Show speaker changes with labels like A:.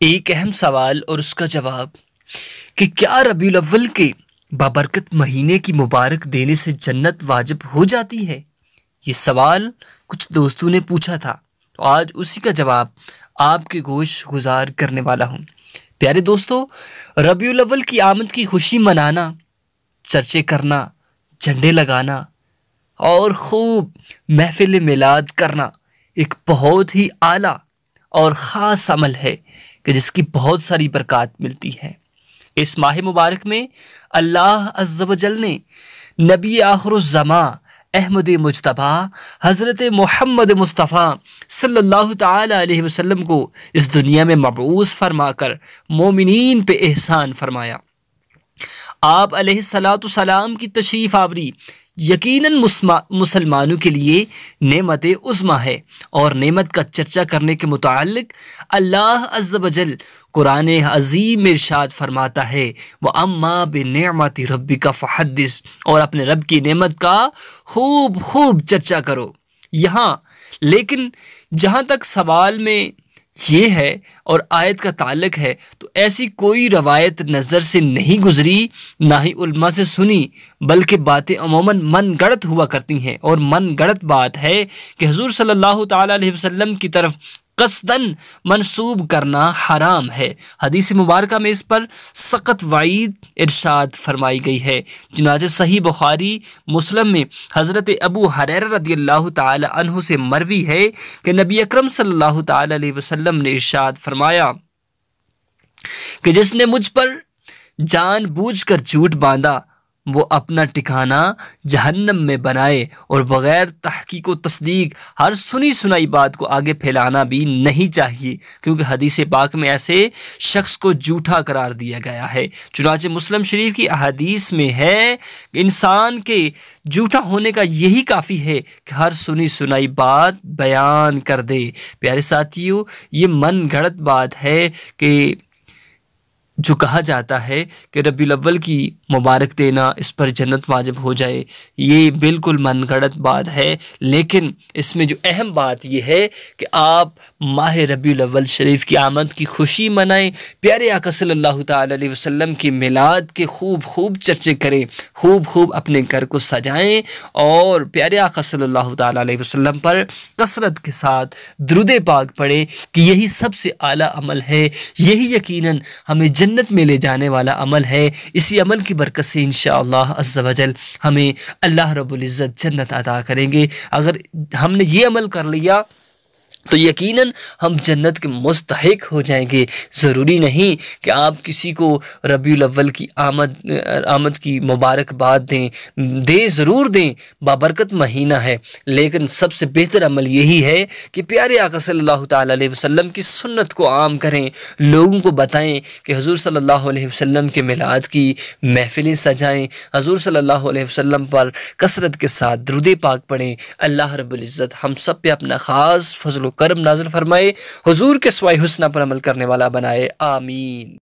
A: ایک اہم سوال اور اس کا جواب کہ کیا ربیع الاول کے بابرکت مہینے کی مبارک دینے سے جنت واجب ہو جاتی ہے؟ یہ سوال کچھ دوستوں نے پوچھا تھا، تو آج اسی کا جواب آپ کے گوش گزار کرنے والا ہوں۔ پیارے دوستو، ربیع الاول کی آمد کی خوشی منانا، چرچے کرنا، جھنڈے لگانا اور خوب محفل میلاد کرنا ایک بہت ہی اعلیٰ اور خاص عمل ہے کہ جس کی بہت ساری برکات ملتی ہے۔ اس ماہ مبارک میں اللہ عز و جل نے نبی آخر الزماں احمد مجتبیٰ حضرت محمد مصطفیٰ صلی اللہ تعالی علیہ وسلم کو اس دنیا میں مبعوث فرما کر مومنین پہ احسان فرمایا۔ آپ علیہ السلام کی تشریف آوری یقیناً مسلمانوں کے لیے نعمت عظمیٰ ہے، اور نعمت کا چرچا کرنے کے متعلق اللہ عز و جل قرآن عظیم میں ارشاد فرماتا ہے، وَأَمَّا بِنِعْمَةِ رَبِّكَ فَحَدِّثْ، اور اپنے رب کی نعمت کا خوب چرچا کرو۔ یہاں لیکن جہاں تک سوال میں یہ ہے اور آیت کا تعلق ہے، تو ایسی کوئی روایت نظر سے نہیں گزری، نہ ہی علماء سے سنی، بلکہ باتیں عموماً من گڑت ہوا کرتی ہیں، اور من گڑت بات ہے کہ حضور صلی اللہ تعالی علیہ وسلم کی طرف قصداً منسوب کرنا حرام ہے۔ حدیث مبارکہ میں اس پر سخت وعید ارشاد فرمائی گئی ہے۔ چنانچہ صحیح بخاری مسلم میں حضرت ابو ہریرہ رضی اللہ تعالی عنہ سے مروی ہے کہ نبی اکرم صلی اللہ تعالی علیہ وسلم نے ارشاد فرمایا کہ جس نے مجھ پر جان بوجھ کر جھوٹ باندھا، وہ اپنا ٹھکانہ جہنم میں بنائے، اور بغیر تحقیق و تصدیق ہر سنی سنائی بات کو آگے پھیلانا بھی نہیں چاہیے، کیونکہ حدیث پاک میں ایسے شخص کو جھوٹا قرار دیا گیا ہے۔ چنانچہ مسلم شریف کی احادیث میں ہے کہ انسان کے جھوٹا ہونے کا یہی کافی ہے کہ ہر سنی سنائی بات بیان کر دے۔ پیارے ساتھیو، یہ من گھڑت بات ہے کہ جو کہا جاتا ہے کہ ربیع الاول کی مبارک دینا اس پر جنت واجب ہو جائے، یہ بالکل من گھڑت بات ہے، لیکن اس میں جو اہم بات یہ ہے کہ آپ ماہ ربیع الاول شریف کی آمد کی خوشی منائیں، پیارے آقا صلی اللہ تعالی علیہ وسلم کی میلاد کے خوب چرچے کریں، خوب اپنے گھر کو سجائیں، اور پیارے آقا صلی اللہ تعالی علیہ وسلم پر کثرت کے ساتھ درود پاک پڑھیں کہ یہی سب سے اعلیٰ عمل ہے، یہی یقیناً ہمیں جنت میں لے جانے والا عمل ہے۔ اسی عمل کی برکت سے انشاءاللہ عز و جل ہمیں اللہ رب العزت جنت عطا کریں گے۔ اگر ہم نے یہ عمل کر لیا تو یقیناً ہم جنت کے مستحق ہو جائیں گے۔ ضروری نہیں کہ آپ کسی کو ربیع الاول کی آمد کی مبارکباد دیں ضرور دیں، بابرکت مہینہ ہے، لیکن سب سے بہتر عمل یہی ہے کہ پیارے آقا صلی اللہ تعالی علیہ وسلم کی سنت کو عام کریں، لوگوں کو بتائیں کہ حضور صلی اللہ علیہ وسلم کے میلاد کی محفلیں سجائیں، حضور صلی اللہ علیہ وسلم پر کثرت کے ساتھ درود پاک پڑھیں۔ اللہ رب العزت ہم سب پہ اپنا خاص فضل و کرم نازل فرمائے، حضور کے اسماء الحسنی پر عمل کرنے والا بنائے، آمین۔